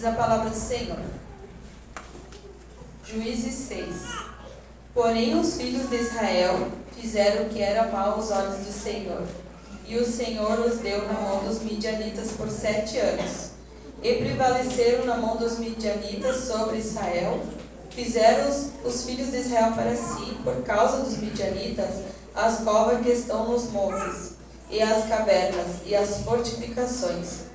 Diz a palavra do Senhor. Juízes 6. Porém os filhos de Israel fizeram o que era mal aos olhos do Senhor, e o Senhor os deu na mão dos midianitas por 7 anos. E prevaleceram na mão dos midianitas sobre Israel. Fizeram os filhos de Israel para si, por causa dos midianitas, as covas que estão nos montes, e as cavernas, e as fortificações.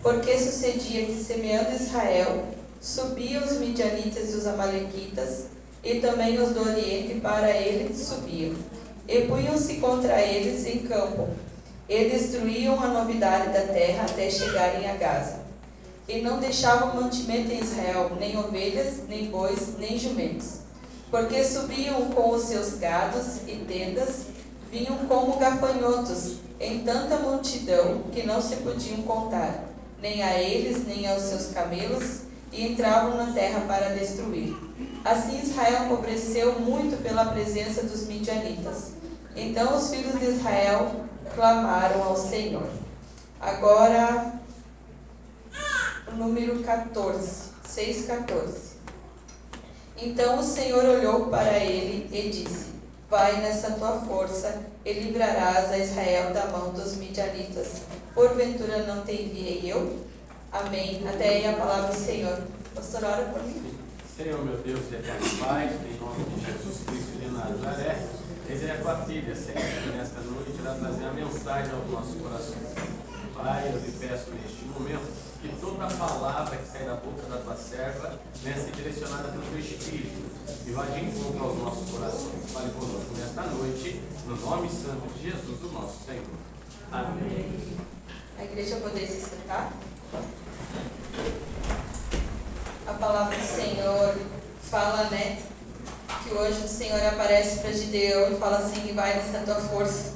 Porque sucedia que, semeando Israel, subiam os midianitas e os amalequitas, e também os do Oriente para ele subiam. E punham-se contra eles em campo, e destruíam a novidade da terra até chegarem a Gaza. E não deixavam mantimento em Israel, nem ovelhas, nem bois, nem jumentos. Porque subiam com os seus gados e tendas, vinham como gafanhotos, em tanta multidão que não se podiam contar, nem a eles, nem aos seus camelos, e entravam na terra para destruir. Assim Israel empobreceu muito pela presença dos midianitas. Então os filhos de Israel clamaram ao Senhor. Agora, o número 14, 6:14. Então o Senhor olhou para ele e disse: Vai nessa tua força e livrarás a Israel da mão dos midianitas. Porventura não te enviei eu? Amém. Até aí a palavra do Senhor. Pastor, ora por mim. Senhor, meu Deus, eterno Pai, em nome de Jesus Cristo de Nazaré, eis a tua filha, Senhor, que nesta noite irá trazer a mensagem aos nossos corações. Pai, eu te peço neste momento que toda palavra que sai da boca da tua serva venha ser direcionada pelo teu Espírito e vá de encontro aos nossos corações. Fale conosco nesta noite, no nome santo de Jesus, o nosso Senhor. Amém. A igreja poder se sentar. A palavra do Senhor fala, que hoje o Senhor aparece para Gideão e fala assim: vai nessa tua força.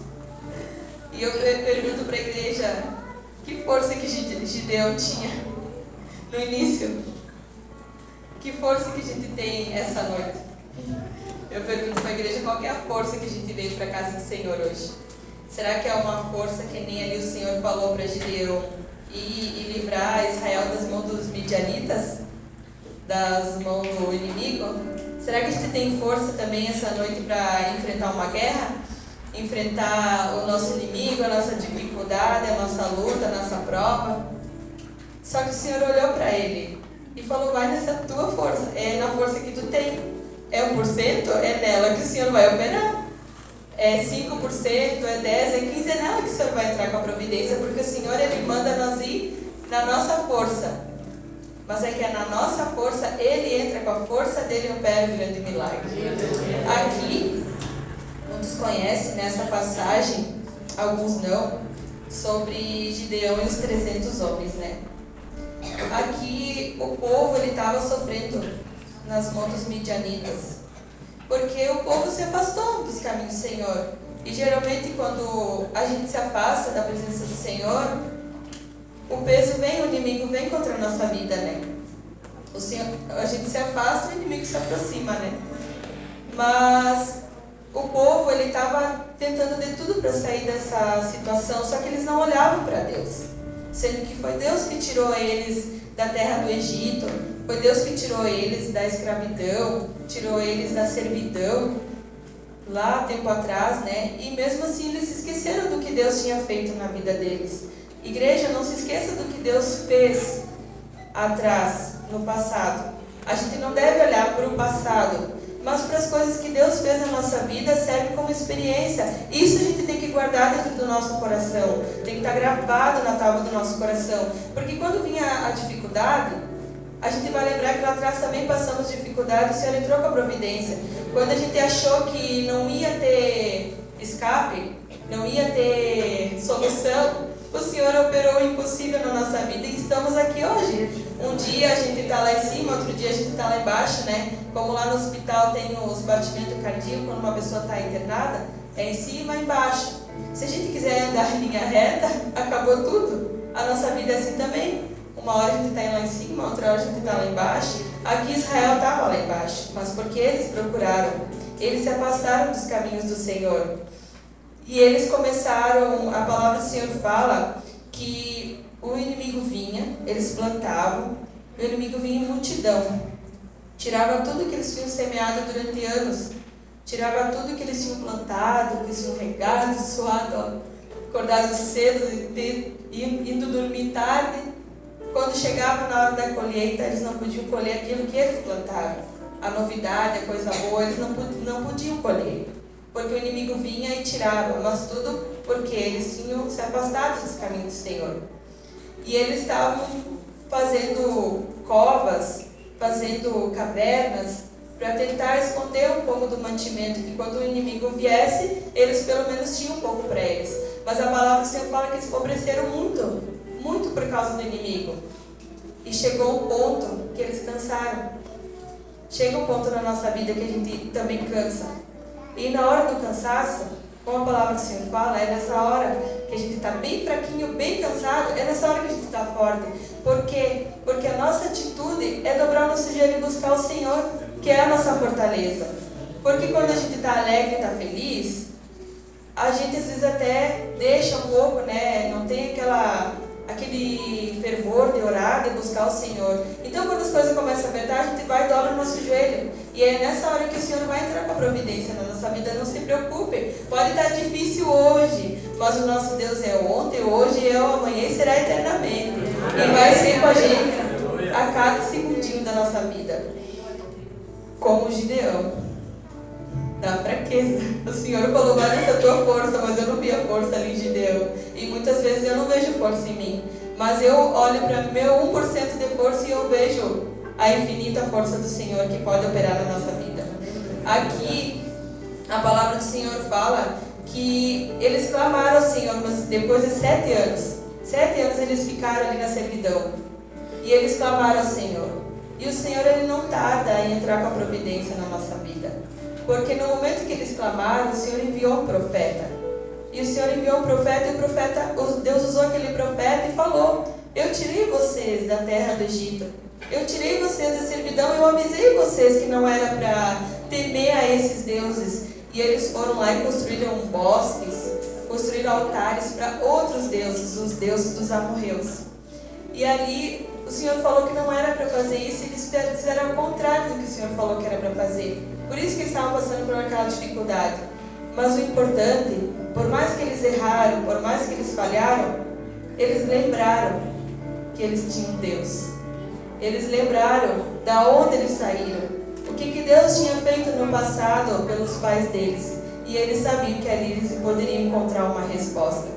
E eu pergunto para a igreja: que força que Gideão tinha no início? Que força que a gente tem essa noite? Eu pergunto para a igreja: qual que é a força que a gente veio para a casa do Senhor hoje? Será que é uma força que nem ali o Senhor falou para Gideão e livrar Israel das mãos dos midianitas, das mãos do inimigo? Será que a gente tem força também essa noite para enfrentar uma guerra? Enfrentar o nosso inimigo, a nossa dificuldade, a nossa luta, a nossa prova? Só que o Senhor olhou para ele e falou: vai nessa tua força, é na força que tu tem. É 1%? É nela que o Senhor vai operar. É 5%, é 10%, é 15%, é nela que o Senhor vai entrar com a providência, porque o Senhor, Ele manda nós ir na nossa força. Mas é que é na nossa força, Ele entra com a força dele e opera o grande milagre. Aqui, muitos conhecem nessa passagem, alguns não, sobre Gideão e os 300 homens, Aqui o povo estava sofrendo nas mãos dos midianitas, porque o povo se afastou dos caminhos do Senhor. E geralmente quando a gente se afasta da presença do Senhor, o peso vem, o inimigo vem contra a nossa vida, a gente se afasta e o inimigo se aproxima, Mas o povo, ele estava tentando de tudo para sair dessa situação, só que eles não olhavam para Deus. Sendo que foi Deus que tirou eles da terra do Egito, foi Deus que tirou eles da escravidão, tirou eles da servidão, lá tempo atrás, E mesmo assim eles se esqueceram do que Deus tinha feito na vida deles. Igreja, não se esqueça do que Deus fez atrás, no passado. A gente não deve olhar para o passado, mas para as coisas que Deus fez na nossa vida serve como experiência. Isso a gente tem que guardar dentro do nosso coração, tem que estar gravado na tábua do nosso coração, porque quando vinha a dificuldade, a gente vai lembrar que lá atrás também passamos dificuldade, o Senhor entrou com a providência. Quando a gente achou que não ia ter escape, não ia ter solução, o Senhor operou o impossível na nossa vida e estamos aqui hoje. Um dia a gente está lá em cima, outro dia a gente está lá embaixo, Como lá no hospital tem os batimentos cardíacos, quando uma pessoa está internada, é em cima e embaixo. Se a gente quiser andar em linha reta, acabou tudo. A nossa vida é assim também. Uma hora a gente está lá em cima, outra hora a gente está lá embaixo. Aqui Israel estava lá embaixo, mas porque eles procuraram, eles se afastaram dos caminhos do Senhor. E eles começaram, a palavra do Senhor fala que o inimigo vinha, eles plantavam, o inimigo vinha em multidão, tirava tudo que eles tinham semeado durante anos, tirava tudo que eles tinham plantado, que eles tinham regado, suado, acordado cedo, indo dormir tarde. Quando chegava na hora da colheita, eles não podiam colher aquilo que eles plantaram. A novidade, a coisa boa, eles não podiam colher, porque o inimigo vinha e tirava, mas tudo porque eles tinham se afastado dos caminhos do Senhor. E eles estavam fazendo covas, fazendo cavernas, para tentar esconder um pouco do mantimento, que quando o inimigo viesse, eles pelo menos tinham um pouco para eles. Mas a palavra do Senhor fala que eles empobreceram muito, muito por causa do inimigo. E chegou um ponto que eles cansaram. Chega um ponto na nossa vida que a gente também cansa. E na hora do cansaço, como a palavra do Senhor fala, é nessa hora que a gente está bem fraquinho, bem cansado, é nessa hora que a gente está forte. Por quê? Porque a nossa atitude é dobrar o nosso joelho e buscar o Senhor, que é a nossa fortaleza. Porque quando a gente está alegre e está feliz, a gente às vezes até deixa um pouco, né? Não tem aquele fervor de orar, de buscar o Senhor. Então quando as coisas começam a apertar, a gente vai e dobra o nosso joelho. E é nessa hora que o Senhor vai entrar com a providência na nossa vida. Não se preocupe, pode estar difícil hoje, mas o nosso Deus é ontem, hoje, é o amanhã e será eternamente. E vai ser com a gente a cada segundinho da nossa vida. Como o Gideão, da fraqueza. O Senhor falou, vai nessa tua força, mas eu não vi a força ali em Gideão. E muitas vezes eu não vejo força em mim. Mas eu olho para meu 1% de força e eu vejo a infinita força do Senhor que pode operar na nossa vida. Aqui, a palavra do Senhor fala que eles clamaram ao Senhor, mas depois de 7 anos. 7 anos eles ficaram ali na servidão. E eles clamaram ao Senhor. E o Senhor, Ele não tarda em entrar com a providência na nossa vida. Porque no momento que eles clamaram, o Senhor enviou um profeta. E o Senhor enviou um profeta e o profeta, Deus usou aquele profeta e falou: eu tirei vocês da terra do Egito. Eu tirei vocês da servidão, eu avisei vocês que não era para temer a esses deuses. E eles foram lá e construíram bosques, construíram altares para outros deuses, os deuses dos amorreus. E ali o Senhor falou que não era para fazer isso, e eles fizeram o contrário do que o Senhor falou que era para fazer. Por isso que eles estavam passando por aquela dificuldade. Mas o importante, por mais que eles erraram, por mais que eles falharam, eles lembraram que eles tinham Deus. Eles lembraram da onde eles saíram, o que Deus tinha feito no passado pelos pais deles. E eles sabiam que ali eles poderiam encontrar uma resposta.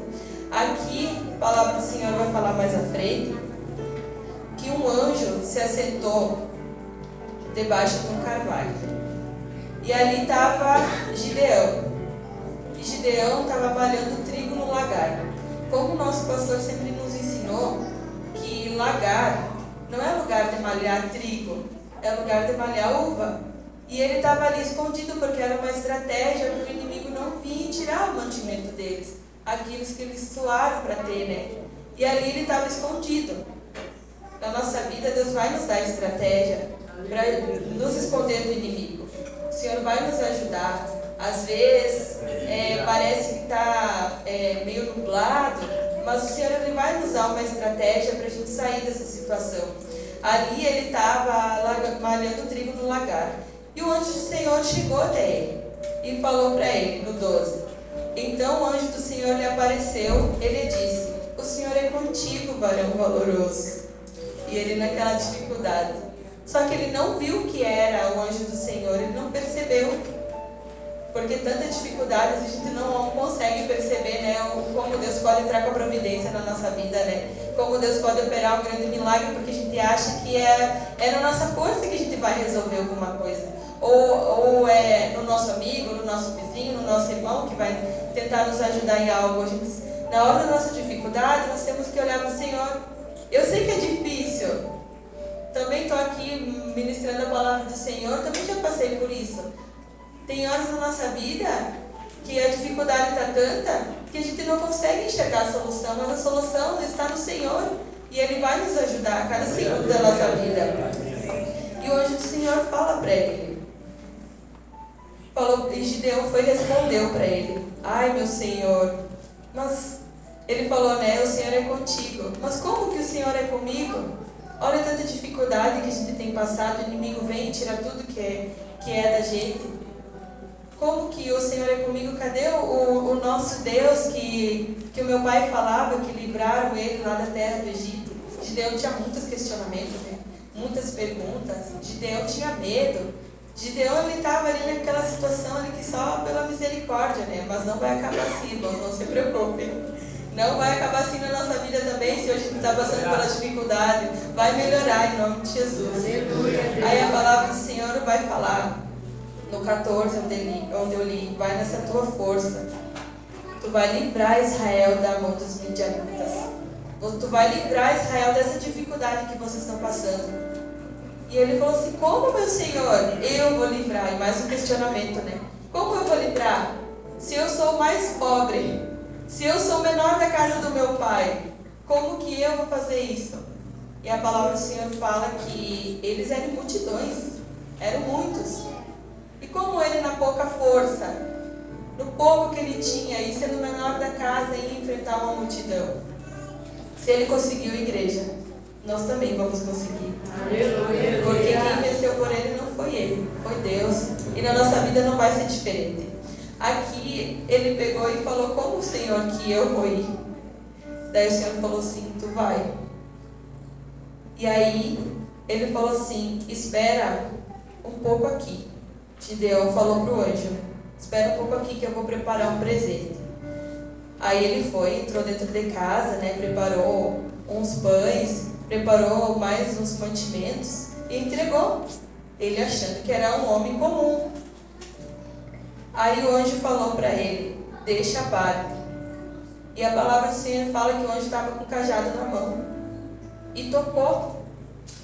Aqui, a palavra do Senhor vai falar mais à frente, que um anjo se assentou debaixo de um carvalho. E ali estava Gideão. E Gideão estava malhando trigo no lagar. Como o nosso pastor sempre nos ensinou, que lagar não é lugar de malhar trigo, é lugar de malhar uva. E ele estava ali escondido porque era uma estratégia para o inimigo não vir e tirar o mantimento deles, aqueles que eles suaram para ter, né? E ali ele estava escondido. Na nossa vida, Deus vai nos dar estratégia para nos esconder do inimigo. O Senhor vai nos ajudar. Às vezes, parece que está meio nublado, mas o Senhor, Ele vai nos dar uma estratégia para a gente sair dessa situação. Ali ele estava malhando trigo no lagar. E o anjo do Senhor chegou até ele e falou para ele, no 12. Então o anjo do Senhor lhe apareceu, ele disse: o Senhor é contigo, varão valoroso. E ele naquela dificuldade. Só que ele não viu que era o anjo do Senhor, ele não percebeu. Porque tanta dificuldade a gente não consegue perceber, né, como Deus pode entrar com a providência na nossa vida, né? Como Deus pode operar um grande milagre, porque a gente acha que é na nossa força que a gente vai resolver alguma coisa. Ou é no nosso amigo, no nosso vizinho, no nosso irmão que vai tentar nos ajudar em algo. Na hora da nossa dificuldade, nós temos que olhar para o Senhor. Eu sei que é difícil. Também estou aqui ministrando a palavra do Senhor, também já passei por isso. Tem horas na nossa vida que a dificuldade está tanta que a gente não consegue enxergar a solução, mas a solução está no Senhor e Ele vai nos ajudar a cada segundo da nossa vida. E o anjo do Senhor fala para ele. E Gideão foi e respondeu para ele: ai, meu Senhor, mas ele falou, né, o Senhor é contigo. Mas como que o Senhor é comigo? Olha tanta dificuldade que a gente tem passado, o inimigo vem e tira tudo que é da gente. Como que o Senhor é comigo? Cadê o nosso Deus que o meu pai falava, que livraram ele lá da terra do Egito? Gideão tinha muitos questionamentos, né? Muitas perguntas. Gideão tinha medo. Gideão, ele estava ali naquela situação ali que só pela misericórdia, né? Mas não vai acabar assim, irmãos, não se preocupem. Não vai acabar assim na nossa vida também, se hoje a gente está passando pela dificuldade. Vai melhorar em nome de Jesus. Aí a palavra do Senhor vai falar, no 14, onde eu li, vai nessa tua força. Tu vai livrar Israel da mão dos midianitas. Tu vai livrar Israel dessa dificuldade que vocês estão passando. E ele falou assim, como, meu Senhor? Eu vou livrar. E mais um questionamento, né? Como eu vou livrar? Se eu sou o mais pobre, se eu sou o menor da casa do meu pai, como que eu vou fazer isso? E a palavra do Senhor fala que eles eram multidões, eram muitos. E como ele, na pouca força, no pouco que ele tinha, e sendo o menor da casa, ia enfrentar uma multidão. Se ele conseguiu, igreja, nós também vamos conseguir. Aleluia. Porque quem venceu por ele não foi ele, foi Deus. E na nossa vida não vai ser diferente. Aqui ele pegou e falou, como o Senhor que eu vou ir? Daí o Senhor falou assim, tu vai. E aí ele falou assim, espera um pouco aqui. Gideão falou para o anjo, espera um pouco aqui que eu vou preparar um presente. Aí ele foi, entrou dentro de casa, né, preparou uns pães, preparou mais uns mantimentos e entregou. Ele achando que era um homem comum. Aí o anjo falou para ele, deixa a parte. E a palavra do Senhor fala que o anjo estava com o cajado na mão. E tocou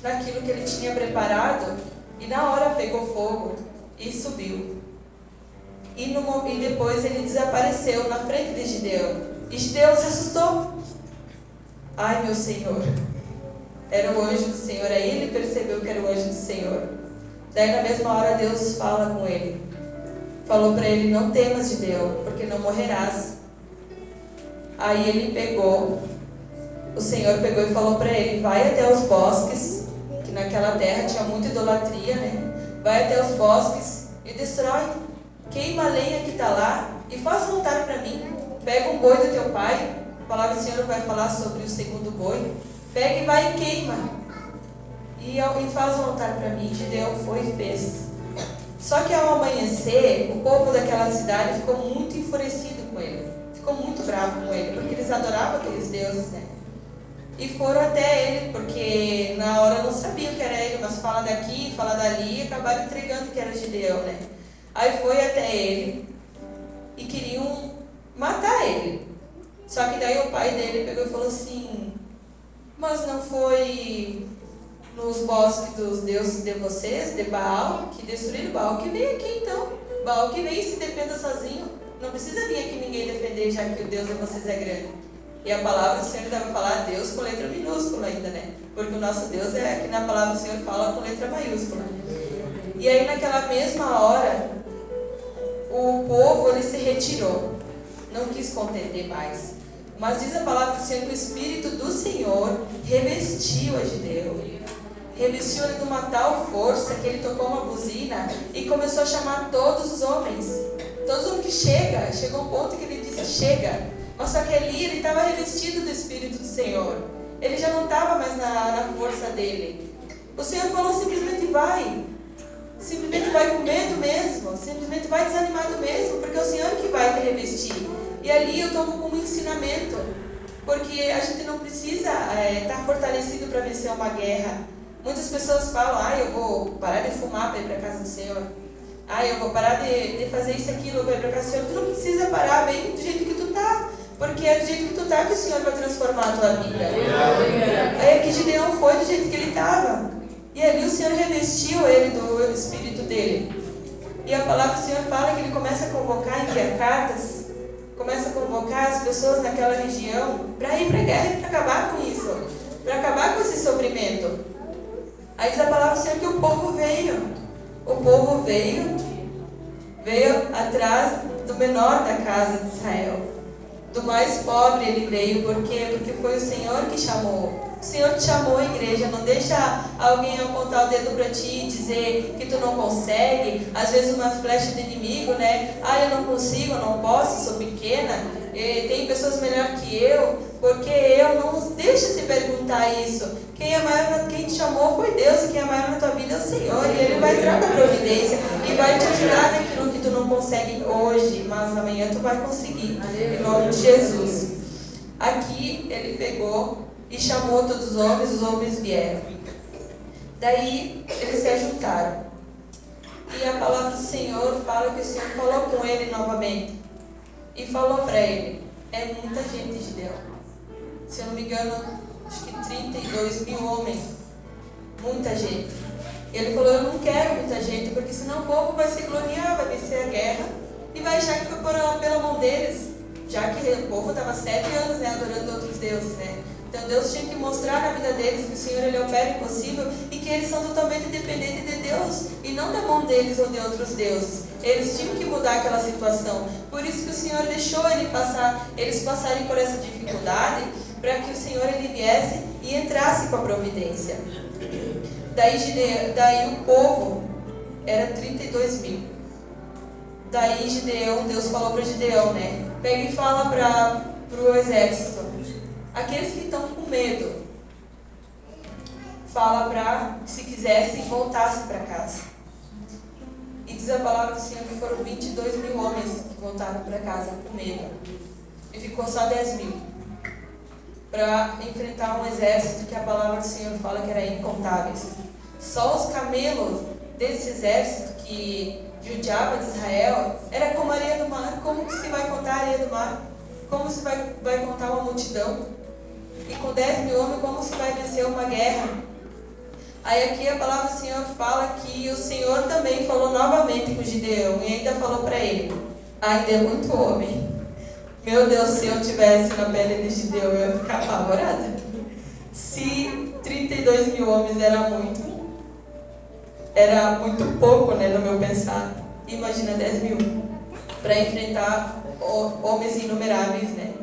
naquilo que ele tinha preparado. E na hora pegou fogo e subiu. E depois ele desapareceu na frente de Gideão. E Gideão se assustou. Ai, meu Senhor. Era o anjo do Senhor. Aí ele percebeu que era o anjo do Senhor. Daí na mesma hora Deus fala com ele. Falou para ele, não temas, Gideão, porque não morrerás. Aí ele pegou, o Senhor pegou e falou para ele, vai até os bosques, que naquela terra tinha muita idolatria, né? Vai até os bosques e destrói, queima a lenha que está lá e faz um altar para mim. Pega um boi do teu pai, a palavra do Senhor vai falar sobre o segundo boi. Pega e vai e queima. E faz um altar para mim. Gideão foi e fez. Só que ao amanhecer, o povo daquela cidade ficou muito enfurecido com ele. Ficou muito bravo com ele, porque eles adoravam aqueles deuses, né? E foram até ele, porque na hora não sabiam que era ele, mas fala daqui, fala dali, e acabaram entregando que era Gideão, né? Aí foi até ele e queriam matar ele. Só que daí o pai dele pegou e falou assim, mas não foi nos bosques dos deuses de vocês, de Baal, que destruíram Baal, que veio aqui então. Baal que veio e se defenda sozinho. Não precisa vir aqui ninguém defender, já que o Deus de vocês é grande. E a palavra do Senhor deve falar Deus com letra minúscula ainda, né? Porque o nosso Deus é aqui na palavra do Senhor fala com letra maiúscula. E aí naquela mesma hora, o povo ele se retirou. Não quis contender mais. Mas diz a palavra do Senhor que o Espírito do Senhor revestiu a Gideão. Revestiu ele de uma tal força que ele tocou uma buzina e começou a chamar todos os homens. Todos os homens que chegou um ponto que ele disse, chega. Mas só que ali ele estava revestido do Espírito do Senhor. Ele já não estava mais na força dele. O Senhor falou, simplesmente vai. Simplesmente vai com medo mesmo. Simplesmente vai desanimado mesmo, porque é o Senhor que vai te revestir. E ali eu tomo como ensinamento, porque a gente não precisa estar fortalecido para vencer uma guerra. Muitas pessoas falam, eu vou parar de fumar para ir para a casa do Senhor. Eu vou parar de fazer isso, aquilo, para ir para a casa do Senhor. Tu não precisa parar bem do jeito que tu tá, porque é do jeito que tu tá que o Senhor vai transformar a tua vida. É que Gideão foi do jeito que ele estava. E ali o Senhor revestiu ele do Espírito dele. E a palavra do Senhor fala que ele começa a convocar, enviar cartas, começa a convocar as pessoas naquela região para ir para a guerra e para acabar com isso, para acabar com esse sofrimento. Aí diz a palavra do Senhor que o povo veio. O povo veio atrás do menor da casa de Israel. Do mais pobre ele veio, por quê? Porque foi o Senhor que chamou. O Senhor te chamou à igreja, não deixa alguém apontar o dedo para ti e dizer que tu não consegue. Às vezes uma flecha do inimigo, né? Eu não consigo, eu não posso, sou pequena. Tem pessoas melhores que eu, porque eu não deixa se perguntar isso. Quem te chamou foi Deus, e quem é maior na tua vida é o Senhor. E Ele vai entrar com a providência e vai te ajudar naquilo que tu não consegue hoje, mas amanhã tu vai conseguir. Em nome de Jesus. Aqui ele pegou e chamou todos os homens vieram. Daí eles se ajuntaram. E a palavra do Senhor fala que o Senhor falou com ele novamente. E falou para ele: é muita gente, Gideão. Se eu não me engano, acho que 32 mil homens. Muita gente. Ele falou: eu não quero muita gente, porque senão o povo vai se gloriar, vai vencer a guerra e vai achar que foi pela mão deles. Já que o povo estava 7 anos, né, adorando outros deuses, né? Então Deus tinha que mostrar na vida deles que o Senhor ele opera o impossível e que eles são totalmente dependentes de Deus e não da mão deles ou de outros deuses. Eles tinham que mudar aquela situação. Por isso que o Senhor deixou eles passarem por essa dificuldade, para que o Senhor ele viesse e entrasse com a providência. Daí o povo era 32 mil. Daí Gideão, Deus falou para Gideão, né? Pega e fala para o exército. Aqueles que estão com medo, fala para que se quisessem voltassem para casa. E diz a palavra do Senhor que foram 22 mil homens que voltaram para casa com medo. E ficou só 10 mil. Para enfrentar um exército que a palavra do Senhor fala que era incontáveis. Só os camelos desse exército que judiava de Israel era como a areia do mar. Como que se vai contar a areia do mar? Como se vai contar uma multidão? E com 10 mil homens, como se vai vencer uma guerra? Aí aqui a palavra do Senhor fala que o Senhor também falou novamente com Gideão e ainda falou para ele: ainda é muito homem. Meu Deus, se eu tivesse na pele de Gideão, eu ia ficar apavorada. Se 32 mil homens era muito pouco, né, no meu pensar. Imagina 10 mil para enfrentar homens inumeráveis, né?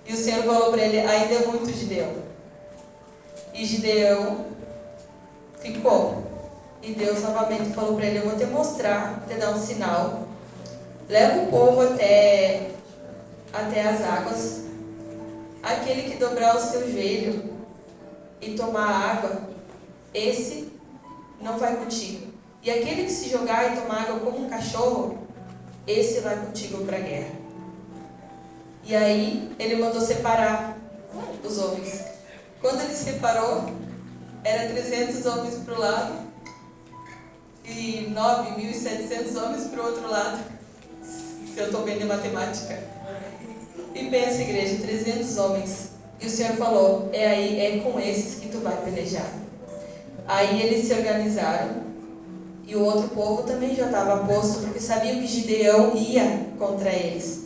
E o Senhor falou para ele: ainda é muito, Gideão. E Gideão ficou. E Deus novamente falou para ele: eu vou te mostrar, te dar um sinal. Leva o povo até as águas. Aquele que dobrar o seu joelho e tomar água, esse não vai contigo. E aquele que se jogar e tomar água como um cachorro, esse vai contigo para a guerra. E aí ele mandou separar os homens. Quando ele separou, era 300 homens para o lado e 9.700 homens para o outro lado. Se eu estou bem de matemática. E pensa, igreja, 300 homens. E o Senhor falou: é com esses que tu vai pelejar. Aí eles se organizaram. E o outro povo também já estava posto, porque sabiam que Gideão ia contra eles.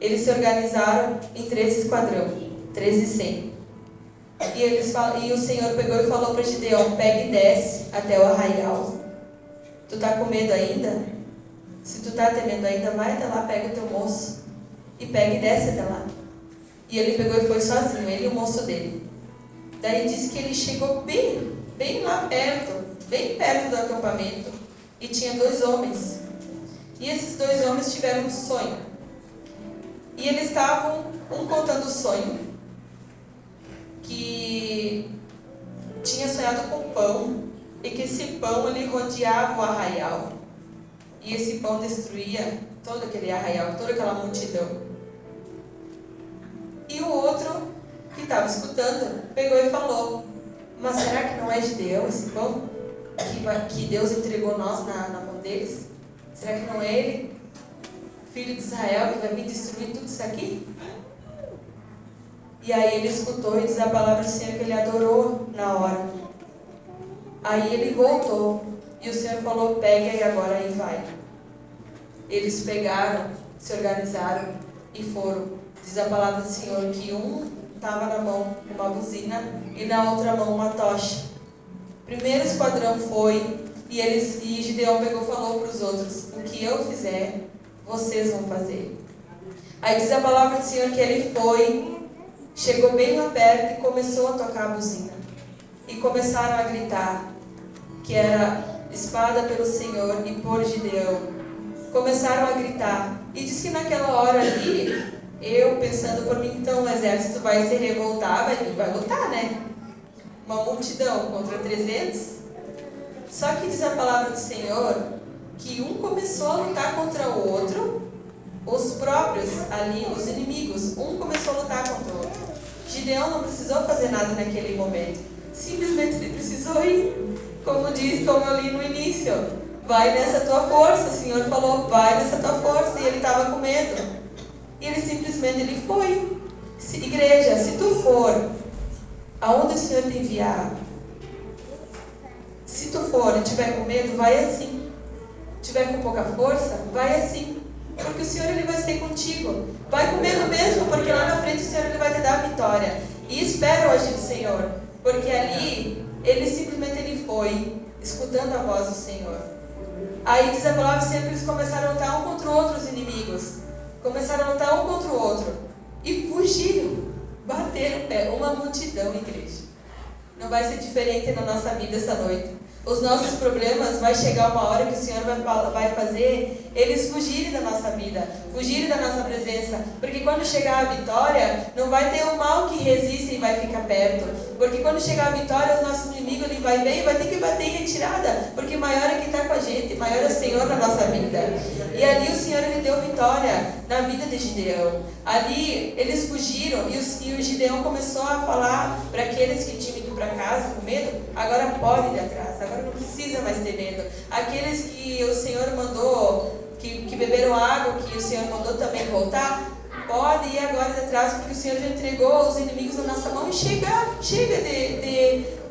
Eles se organizaram em 3 esquadrões, 300. E o Senhor pegou e falou para Gideão: pega e desce até o arraial. Tu está com medo ainda? Se tu está temendo ainda, vai até lá, pega o teu moço e pega e desce até lá. E ele pegou e foi sozinho, ele e o moço dele. Daí diz que ele chegou bem lá perto, bem perto do acampamento, e tinha 2 homens. E esses 2 homens tiveram um sonho. E eles estavam, um contando o sonho, que tinha sonhado com pão, e que esse pão ele rodeava o arraial. E esse pão destruía todo aquele arraial, toda aquela multidão. E o outro, que estava escutando, pegou e falou: mas será que não é Gideão esse pão? Que Deus entregou nós na mão deles? Será que não é ele, filho de Israel, que vai vir destruir tudo isso aqui? E aí ele escutou e diz a palavra do Senhor que ele adorou na hora. Aí ele voltou e o Senhor falou: pega e agora aí vai. Eles pegaram, se organizaram e foram. Diz a palavra do Senhor que um estava na mão uma buzina e na outra mão uma tocha. O primeiro esquadrão foi e Gideão pegou e falou para os outros: o que eu fizer, vocês vão fazer. Aí diz a palavra do Senhor que ele foi chegou bem lá perto e começou a tocar a buzina. E começaram a gritar que era espada pelo Senhor e por Gideão. Começaram a gritar. E diz que naquela hora ali, eu pensando por mim, então o exército vai se revoltar, vai lutar, né? Uma multidão contra 300. Só que diz a palavra do Senhor que um começou a lutar contra o outro, os próprios ali, os inimigos, um começou a lutar contra o outro. Gideão não precisou fazer nada naquele momento, simplesmente ele precisou ir, como eu li no início, vai nessa tua força. O Senhor falou, vai nessa tua força, e ele estava com medo, e ele simplesmente foi. Igreja, se tu for aonde o Senhor te enviar, se tu for e tiver com medo, vai assim. Tiver com pouca força, vai assim. Porque o Senhor ele vai ser contigo. Vai com medo mesmo, porque lá na frente o Senhor ele vai te dar a vitória. E espera o agir do Senhor, porque ali ele simplesmente foi, escutando a voz do Senhor. Aí diz a palavra sempre, eles começaram a lutar um contra o outro, os inimigos. Começaram a lutar um contra o outro. E fugiram, bateram o pé, uma multidão, igreja. Não vai ser diferente na nossa vida essa noite. Os nossos problemas, vai chegar uma hora que o Senhor vai fazer eles fugirem da nossa vida, fugirem da nossa presença. Porque quando chegar a vitória, não vai ter o mal que resiste e vai ficar perto. Porque quando chegar a vitória, os nossos inimigos ele vai ver e vai ter que bater em retirada. Porque maior é quem está com a gente, maior é o Senhor na nossa vida. E ali o Senhor ele deu vitória na vida de Gideão. Ali eles fugiram e o Gideão começou a falar para aqueles que tinham ido para casa com medo, agora pode ir atrás, agora não precisa mais ter medo. Aqueles que o Senhor mandou, que beberam água, que o Senhor mandou também voltar, pode ir agora de trás, porque o Senhor já entregou os inimigos na nossa mão e chega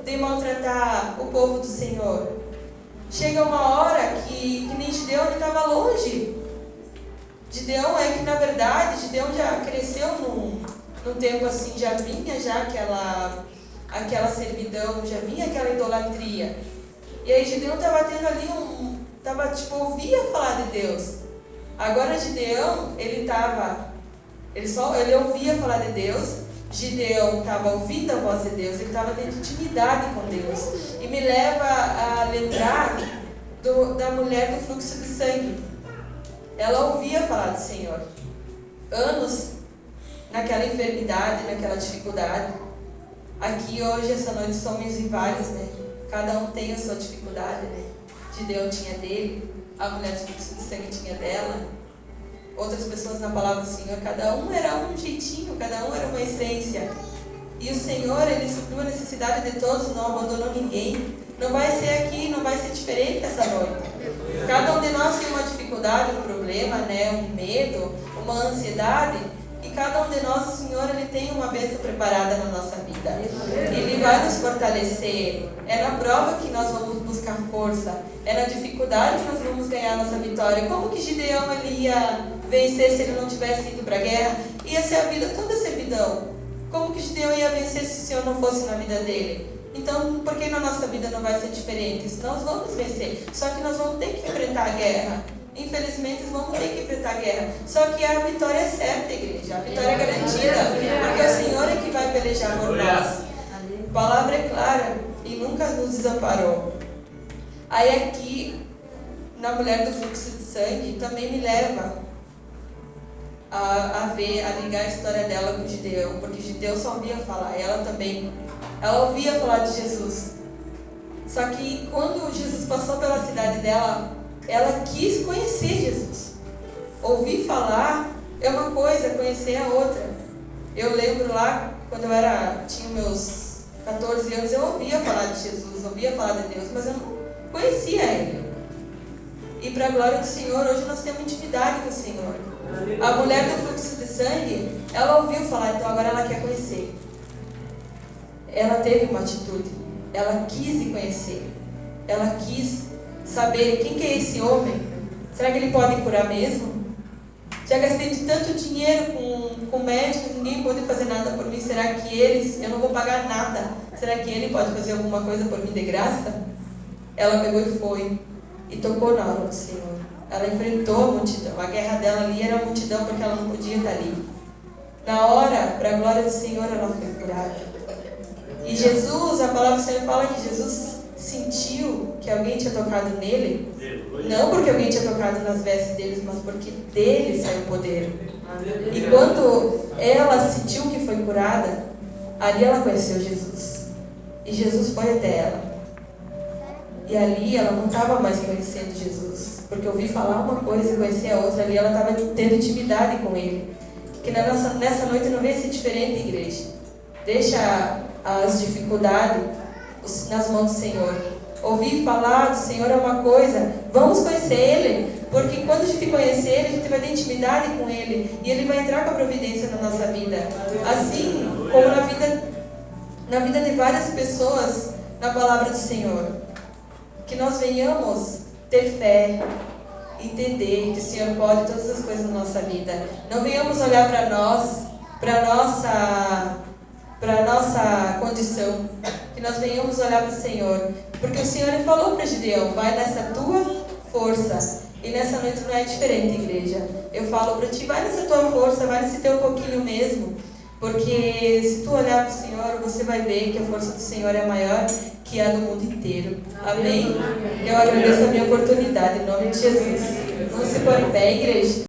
de maltratar o povo do Senhor. Chega uma hora que nem Gideão estava longe. Gideão é que na verdade, Gideão já cresceu num tempo assim, já vinha aquela servidão, já vinha aquela idolatria. E aí Gideão estava tendo ali ouvia falar de Deus. Agora Gideão, ele ouvia falar de Deus. Gideão estava ouvindo a voz de Deus, ele estava tendo intimidade com Deus. E me leva a lembrar da mulher do fluxo de sangue. Ela ouvia falar do Senhor. Anos naquela enfermidade, naquela dificuldade. Aqui hoje, essa noite, somos vários, né? Cada um tem a sua dificuldade, né? Gideão tinha dele, a mulher do fluxo de sangue tinha dela. Outras pessoas na palavra do Senhor, cada um era um jeitinho, cada um era uma essência. E o Senhor, ele supriu a necessidade de todos, não abandonou ninguém. Não vai ser aqui, não vai ser diferente essa noite. Cada um de nós tem uma dificuldade, um problema, né? Um medo, uma ansiedade. E cada um de nós, o Senhor, ele tem uma bênção preparada na nossa vida. Ele vai nos fortalecer. É na prova que nós vamos buscar força. É na dificuldade que nós vamos ganhar nossa vitória. Como que Gideão ele ia vencer se ele não tivesse ido para a guerra? Ia ser a vida toda servidão. Como que Gideão ia vencer se o Senhor não fosse na vida dele? Então, por que na nossa vida não vai ser diferente? Nós vamos vencer. Só que nós vamos ter que enfrentar a guerra. Infelizmente, vamos ter que enfrentar a guerra. Só que a vitória é certa, igreja. A vitória é garantida. Porque o Senhor é que vai pelejar por nós. A palavra é clara e nunca nos desamparou. Aí aqui, na mulher do fluxo de sangue, também me leva a ligar a história dela com Gideão. Porque Gideão só ouvia falar. Ela ouvia falar de Jesus. Só que quando Jesus passou pela cidade dela, ela quis conhecer Jesus. Ouvir falar é uma coisa, conhecer é outra. Eu lembro lá, quando eu tinha meus 14 anos, eu ouvia falar de Jesus, ouvia falar de Deus, mas eu não conhecia Ele. E para a glória do Senhor, hoje nós temos intimidade com o Senhor. A mulher do fluxo de sangue, ela ouviu falar, então agora ela quer conhecer. Ela teve uma atitude, ela quis ir conhecer, ela quis saber quem que é esse homem. Será que ele pode curar mesmo? Já gastei de tanto dinheiro com médicos, ninguém pode fazer nada por mim. Será que eu não vou pagar nada? Será que ele pode fazer alguma coisa por mim de graça? Ela pegou e foi, e tocou na alma do Senhor. Ela enfrentou a multidão. A guerra dela ali era a multidão, porque ela não podia estar ali. Na hora, para a glória do Senhor, ela foi curada. E Jesus, a palavra do Senhor fala que Jesus sentiu que alguém tinha tocado nele, não porque alguém tinha tocado nas vestes deles, mas porque dele saiu o poder. E quando ela sentiu que foi curada, ali ela conheceu Jesus. E Jesus foi até ela. E ali ela não estava mais conhecendo Jesus, porque ouvir falar uma coisa e conhecer a outra, ali ela estava tendo intimidade com Ele. Porque nessa noite não venha ser diferente, igreja. Deixa as dificuldades nas mãos do Senhor. Ouvir falar do Senhor é uma coisa, vamos conhecer Ele, porque quando a gente conhecer Ele, a gente vai ter intimidade com Ele, e Ele vai entrar com a providência na nossa vida. Assim como na vida de várias pessoas, na palavra do Senhor. Que nós venhamos ter fé, entender que o Senhor pode todas as coisas na nossa vida. Não venhamos olhar para nós, para nossa condição. Que nós venhamos olhar para o Senhor. Porque o Senhor falou para Gideão, vai nessa tua força. E nessa noite não é diferente, igreja. Eu falo para ti, vai nessa tua força, vai nesse teu pouquinho mesmo. Porque se tu olhar para o Senhor, você vai ver que a força do Senhor é maior que a do mundo inteiro. Amém? Eu agradeço a minha oportunidade, em nome de Jesus. Vamos se pôr em pé, igreja.